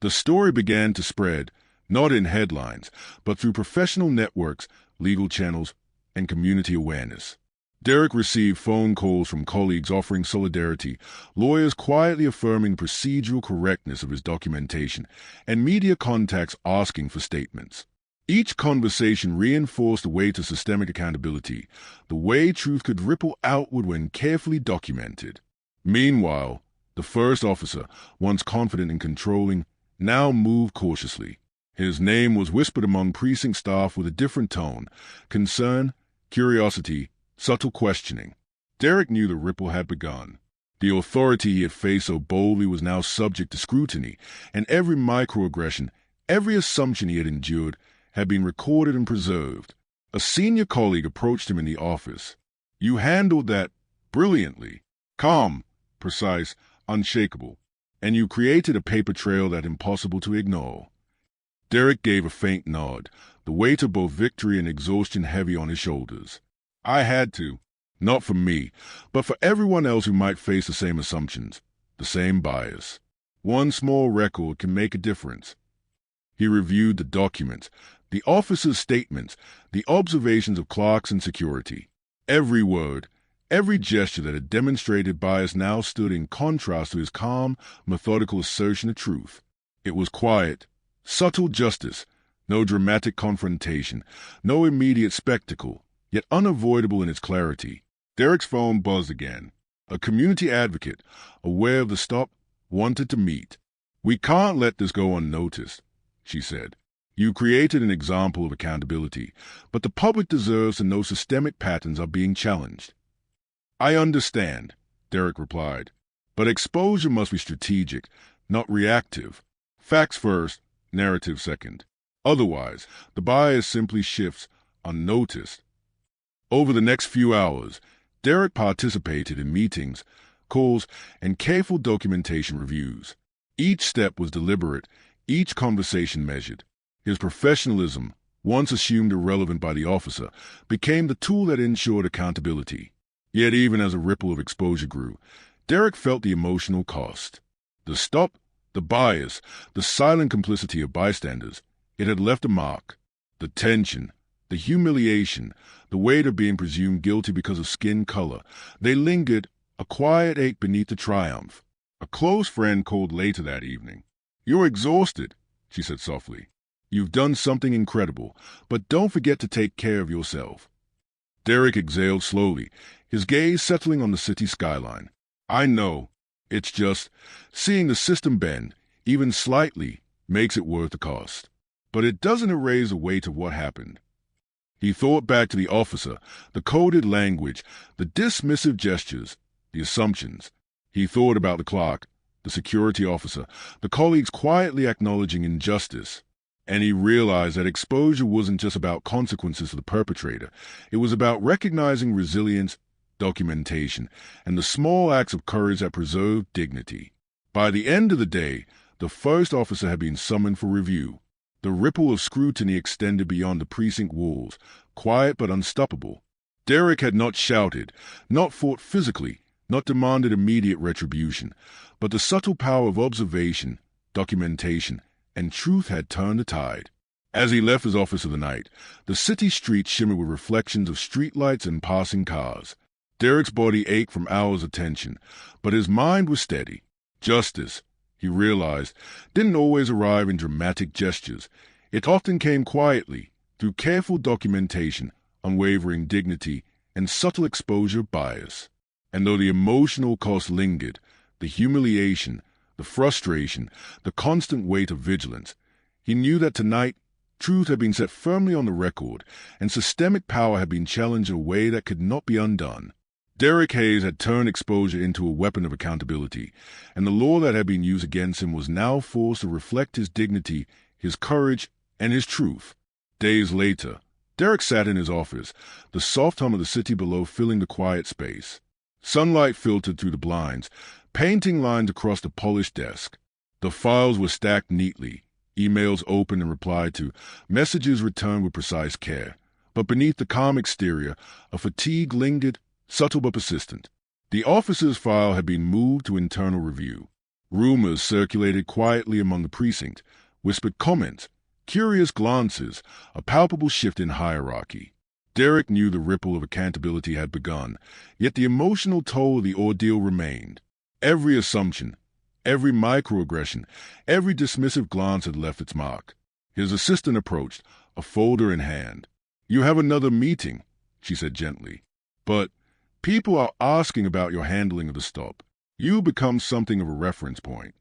The story began to spread, not in headlines, but through professional networks, legal channels, and community awareness. Derrick received phone calls from colleagues offering solidarity, lawyers quietly affirming the procedural correctness of his documentation, and media contacts asking for statements. Each conversation reinforced the way to systemic accountability, the way truth could ripple outward when carefully documented. Meanwhile, the first officer, once confident and controlling, now moved cautiously. His name was whispered among precinct staff with a different tone: concern, curiosity, subtle questioning. Derrick knew the ripple had begun. The authority he had faced so boldly was now subject to scrutiny, and every microaggression, every assumption he had endured, had been recorded and preserved. A senior colleague approached him in the office. "You handled that brilliantly. Calm, precise, unshakable. And you created a paper trail that's impossible to ignore." Derrick gave a faint nod, the weight of both victory and exhaustion heavy on his shoulders. "I had to. Not for me, but for everyone else who might face the same assumptions, the same bias. One small record can make a difference." He reviewed the documents, the officers' statements, the observations of clerks and security. Every word, every gesture that had demonstrated bias now stood in contrast to his calm, methodical assertion of truth. It was quiet, subtle justice, no dramatic confrontation, no immediate spectacle, yet unavoidable in its clarity. Derrick's phone buzzed again. A community advocate, aware of the stop, wanted to meet. "We can't let this go unnoticed," she said. "You created an example of accountability, but the public deserves to know systemic patterns are being challenged." "I understand," Derrick replied, "but exposure must be strategic, not reactive. Facts first, narrative second. Otherwise, the bias simply shifts unnoticed." Over the next few hours, Derrick participated in meetings, calls, and careful documentation reviews. Each step was deliberate, each conversation measured. His professionalism, once assumed irrelevant by the officer, became the tool that ensured accountability. Yet even as a ripple of exposure grew, Derrick felt the emotional cost. The stop, the bias, the silent complicity of bystanders, it had left a mark. The tension, the humiliation, the weight of being presumed guilty because of skin color, they lingered, a quiet ache beneath the triumph. A close friend called later that evening. "You're exhausted," she said softly. "You've done something incredible, but don't forget to take care of yourself." Derrick exhaled slowly, his gaze settling on the city skyline. "I know. It's just, seeing the system bend, even slightly, makes it worth the cost. But it doesn't erase the weight of what happened." He thought back to the officer, the coded language, the dismissive gestures, the assumptions. He thought about the clerk, the security officer, the colleagues quietly acknowledging injustice. And he realized that exposure wasn't just about consequences for the perpetrator. It was about recognizing resilience, documentation, and the small acts of courage that preserved dignity. By the end of the day, the first officer had been summoned for review. The ripple of scrutiny extended beyond the precinct walls, quiet but unstoppable. Derrick had not shouted, not fought physically, not demanded immediate retribution, but the subtle power of observation, documentation, and truth had turned the tide. As he left his office of the night, the city streets shimmered with reflections of streetlights and passing cars. Derrick's body ached from hours of tension, but his mind was steady. Justice, he realized, didn't always arrive in dramatic gestures. It often came quietly, through careful documentation, unwavering dignity, and subtle exposure bias. And though the emotional cost lingered, the humiliation, the frustration, the constant weight of vigilance, he knew that tonight truth had been set firmly on the record, and systemic power had been challenged in a way that could not be undone. Derrick Hayes had turned exposure into a weapon of accountability, and the law that had been used against him was now forced to reflect his dignity, his courage, and his truth. Days later, Derrick sat in his office, the soft hum of the city below filling the quiet space. Sunlight filtered through the blinds, painting lines across the polished desk. The files were stacked neatly, emails opened and replied to, messages returned with precise care. But beneath the calm exterior, a fatigue lingered, subtle but persistent. The officer's file had been moved to internal review. Rumors circulated quietly among the precinct, whispered comments, curious glances, a palpable shift in hierarchy. Derrick knew the ripple of accountability had begun, yet the emotional toll of the ordeal remained. Every assumption, every microaggression, every dismissive glance had left its mark. His assistant approached, a folder in hand. "You have another meeting," she said gently. "But people are asking about your handling of the stop. You become something of a reference point."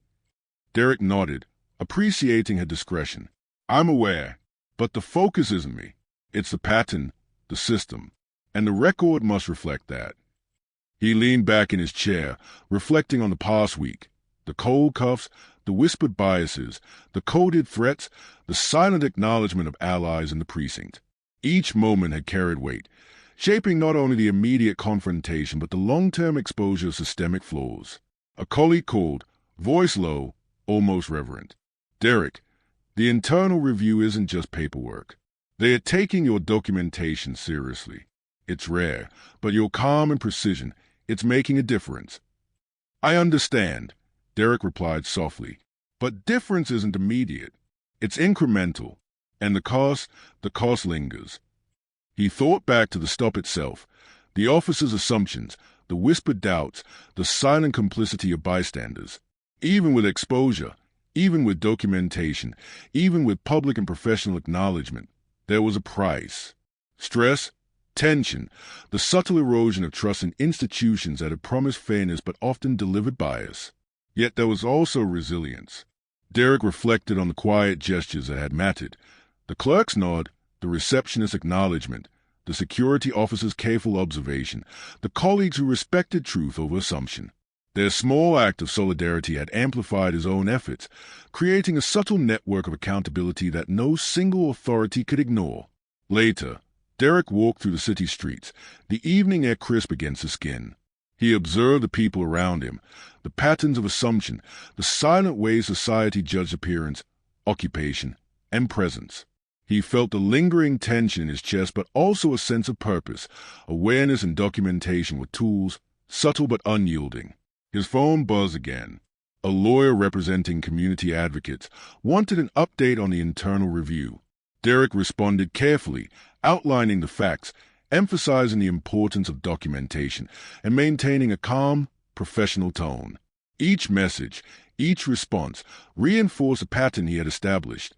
Derrick nodded, appreciating her discretion. "I'm aware, but the focus isn't me. It's the pattern, the system, and the record must reflect that." He leaned back in his chair, reflecting on the past week. The cold cuffs, the whispered biases, the coded threats, the silent acknowledgement of allies in the precinct. Each moment had carried weight, shaping not only the immediate confrontation but the long-term exposure of systemic flaws. A colleague called, voice low, almost reverent. "Derrick, the internal review isn't just paperwork. They are taking your documentation seriously. It's rare, but your calm and precision, it's making a difference." "I understand," Derrick replied softly, "but difference isn't immediate. It's incremental, and the cost lingers." He thought back to the stop itself, the officer's assumptions, the whispered doubts, the silent complicity of bystanders. Even with exposure, even with documentation, even with public and professional acknowledgement, there was a price. Stress, tension, the subtle erosion of trust in institutions that had promised fairness but often delivered bias. Yet there was also resilience. Derrick reflected on the quiet gestures that had mattered. The clerk's nod, the receptionist's acknowledgement, the security officer's careful observation, the colleagues who respected truth over assumption. Their small act of solidarity had amplified his own efforts, creating a subtle network of accountability that no single authority could ignore. Later, Derrick walked through the city streets, the evening air crisp against his skin. He observed the people around him, the patterns of assumption, the silent ways society judged appearance, occupation, and presence. He felt the lingering tension in his chest, but also a sense of purpose. Awareness and documentation were tools, subtle but unyielding. His phone buzzed again. A lawyer representing community advocates wanted an update on the internal review. Derrick responded carefully, outlining the facts, emphasizing the importance of documentation, and maintaining a calm, professional tone. Each message, each response, reinforced a pattern he had established.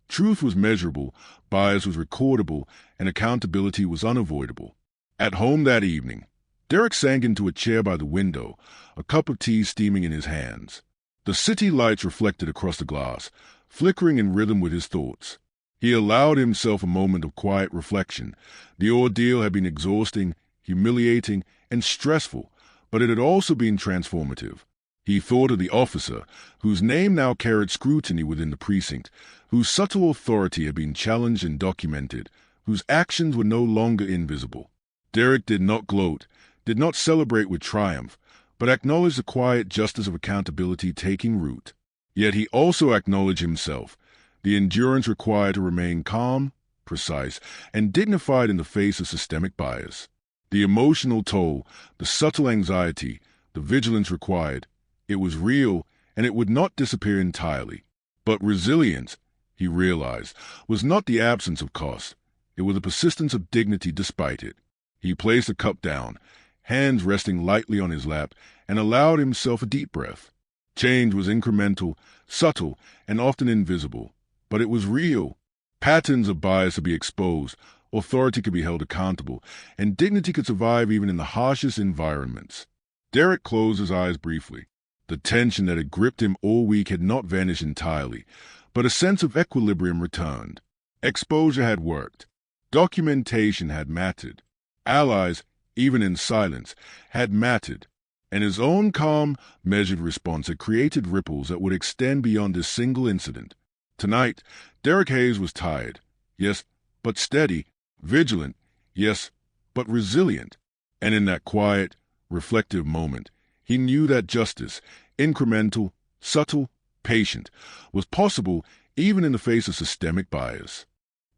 Truth was measurable, bias was recordable, and accountability was unavoidable. At home that evening, Derrick sank into a chair by the window, a cup of tea steaming in his hands. The city lights reflected across the glass, flickering in rhythm with his thoughts. He allowed himself a moment of quiet reflection. The ordeal had been exhausting, humiliating, and stressful, but it had also been transformative. He thought of the officer, whose name now carried scrutiny within the precinct, whose subtle authority had been challenged and documented, whose actions were no longer invisible. Derrick did not gloat, did not celebrate with triumph, but acknowledged the quiet justice of accountability taking root. Yet he also acknowledged himself, the endurance required to remain calm, precise, and dignified in the face of systemic bias. The emotional toll, the subtle anxiety, the vigilance required, it was real, and it would not disappear entirely. But resilience, he realized, was not the absence of cost. It was the persistence of dignity despite it. He placed the cup down, hands resting lightly on his lap, and allowed himself a deep breath. Change was incremental, subtle, and often invisible, but it was real. Patterns of bias to be exposed, authority could be held accountable, and dignity could survive even in the harshest environments. Derrick closed his eyes briefly. The tension that had gripped him all week had not vanished entirely, but a sense of equilibrium returned. Exposure had worked. Documentation had mattered. Allies, even in silence, had mattered. And his own calm, measured response had created ripples that would extend beyond this single incident. Tonight, Derrick Hayes was tired, yes, but steady, vigilant, yes, but resilient. And in that quiet, reflective moment, he knew that justice, incremental, subtle, patient, was possible even in the face of systemic bias.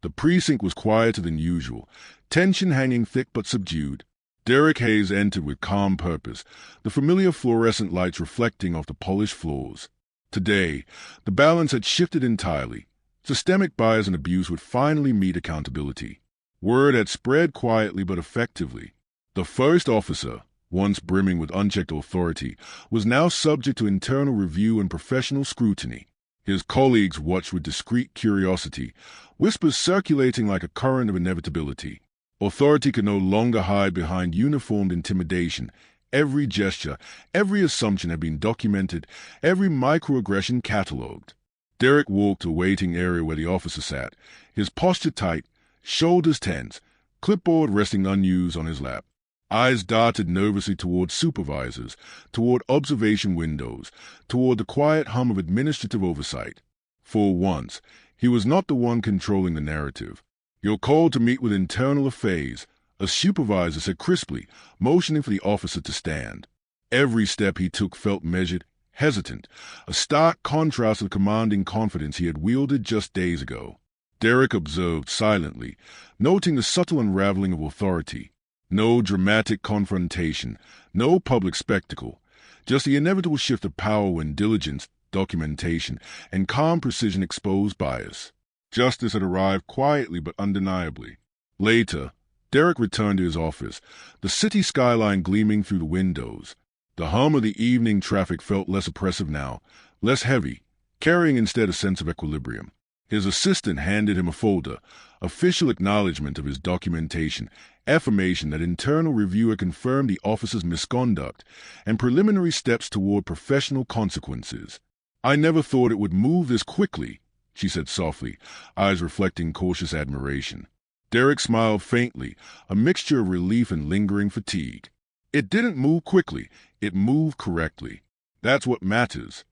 The precinct was quieter than usual, tension hanging thick but subdued. Derrick Hayes entered with calm purpose, the familiar fluorescent lights reflecting off the polished floors. Today, the balance had shifted entirely. Systemic bias and abuse would finally meet accountability. Word had spread quietly but effectively. The first officer, once brimming with unchecked authority, was now subject to internal review and professional scrutiny. His colleagues watched with discreet curiosity, whispers circulating like a current of inevitability. Authority could no longer hide behind uniformed intimidation. Every gesture, every assumption had been documented, every microaggression catalogued. Derrick walked to a waiting area where the officer sat, his posture tight, shoulders tense, clipboard resting unused on his lap. Eyes darted nervously toward supervisors, toward observation windows, toward the quiet hum of administrative oversight. For once, he was not the one controlling the narrative. "You're called to meet with internal affairs," a supervisor said crisply, motioning for the officer to stand. Every step he took felt measured, hesitant, a stark contrast to the commanding confidence he had wielded just days ago. Derrick observed silently, noting the subtle unraveling of authority. No dramatic confrontation, no public spectacle, just the inevitable shift of power when diligence, documentation, and calm precision exposed bias. Justice had arrived quietly but undeniably. Later, Derrick returned to his office, the city skyline gleaming through the windows. The hum of the evening traffic felt less oppressive now, less heavy, carrying instead a sense of equilibrium. His assistant handed him a folder, official acknowledgement of his documentation, affirmation that internal review had confirmed the officer's misconduct, and preliminary steps toward professional consequences. "I never thought it would move this quickly," she said softly, eyes reflecting cautious admiration. Derrick smiled faintly, a mixture of relief and lingering fatigue. "It didn't move quickly, it moved correctly. That's what matters."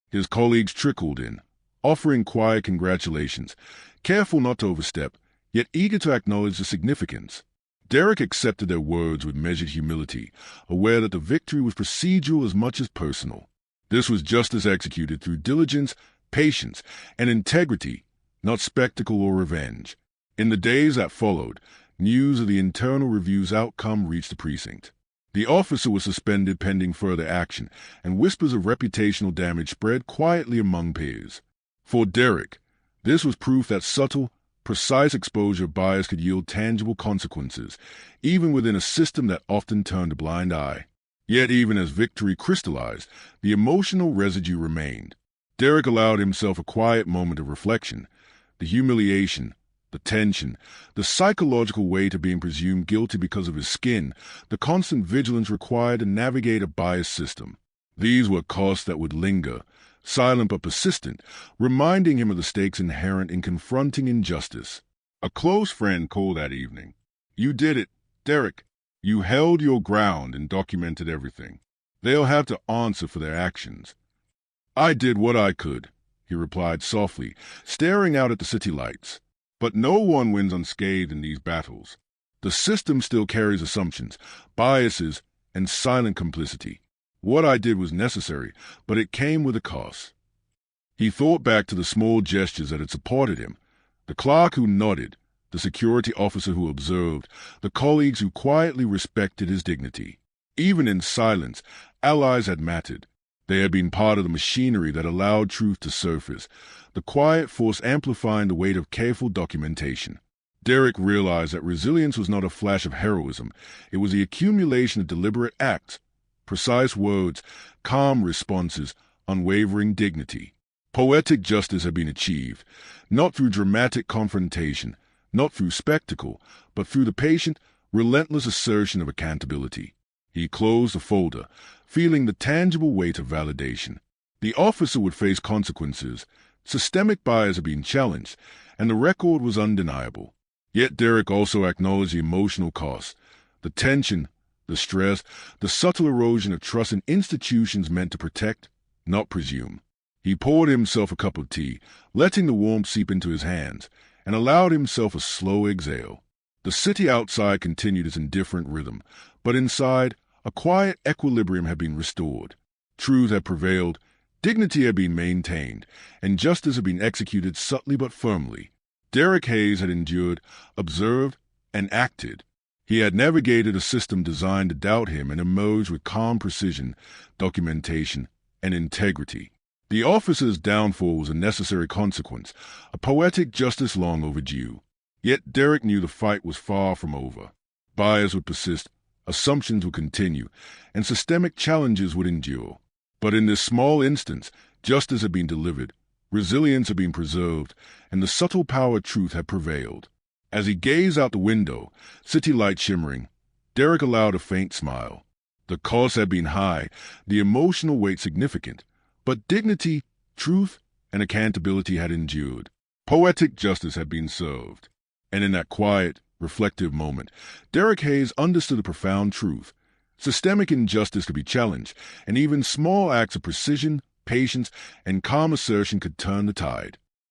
His colleagues trickled in, offering quiet congratulations, careful not to overstep, yet eager to acknowledge the significance. Derrick accepted their words with measured humility, aware that the victory was procedural as much as personal. This was justice executed through diligence, patience, and integrity, not spectacle or revenge. In the days that followed, news of the internal review's outcome reached the precinct. The officer was suspended pending further action, and whispers of reputational damage spread quietly among peers. For Derrick, this was proof that subtle, precise exposure of bias could yield tangible consequences, even within a system that often turned a blind eye. Yet even as victory crystallized, the emotional residue remained. Derrick allowed himself a quiet moment of reflection. The humiliation, the tension, the psychological weight of being presumed guilty because of his skin, the constant vigilance required to navigate a biased system. These were costs that would linger, silent but persistent, reminding him of the stakes inherent in confronting injustice. A close friend called that evening. "You did it, Derrick. You held your ground and documented everything. They'll have to answer for their actions." "I did what I could," he replied softly, staring out at the city lights. "But no one wins unscathed in these battles. The system still carries assumptions, biases, and silent complicity. What I did was necessary, but it came with a cost." He thought back to the small gestures that had supported him, the clerk who nodded, the security officer who observed, the colleagues who quietly respected his dignity. Even in silence, allies had mattered. They had been part of the machinery that allowed truth to surface, the quiet force amplifying the weight of careful documentation. Derrick realized that resilience was not a flash of heroism. It was the accumulation of deliberate acts, precise words, calm responses, unwavering dignity. Poetic justice had been achieved, not through dramatic confrontation, not through spectacle, but through the patient, relentless assertion of accountability. He closed the folder, feeling the tangible weight of validation. The officer would face consequences. Systemic bias had been challenged, and the record was undeniable. Yet Derrick also acknowledged the emotional cost, the tension, the stress, the subtle erosion of trust in institutions meant to protect, not presume. He poured himself a cup of tea, letting the warmth seep into his hands, and allowed himself a slow exhale. The city outside continued its indifferent rhythm, but inside, a quiet equilibrium had been restored. Truth had prevailed, dignity had been maintained, and justice had been executed subtly but firmly. Derrick Hayes had endured, observed, and acted. He had navigated a system designed to doubt him and emerged with calm precision, documentation, and integrity. The officer's downfall was a necessary consequence, a poetic justice long overdue. Yet Derrick knew the fight was far from over. Bias would persist, assumptions would continue, and systemic challenges would endure. But in this small instance, justice had been delivered, resilience had been preserved, and the subtle power of truth had prevailed. As he gazed out the window, city light shimmering, Derrick allowed a faint smile. The cost had been high, the emotional weight significant, but dignity, truth, and accountability had endured. Poetic justice had been served. And in that quiet, reflective moment, Derrick Hayes understood a profound truth. Systemic injustice could be challenged, and even small acts of precision, patience, and calm assertion could turn the tide.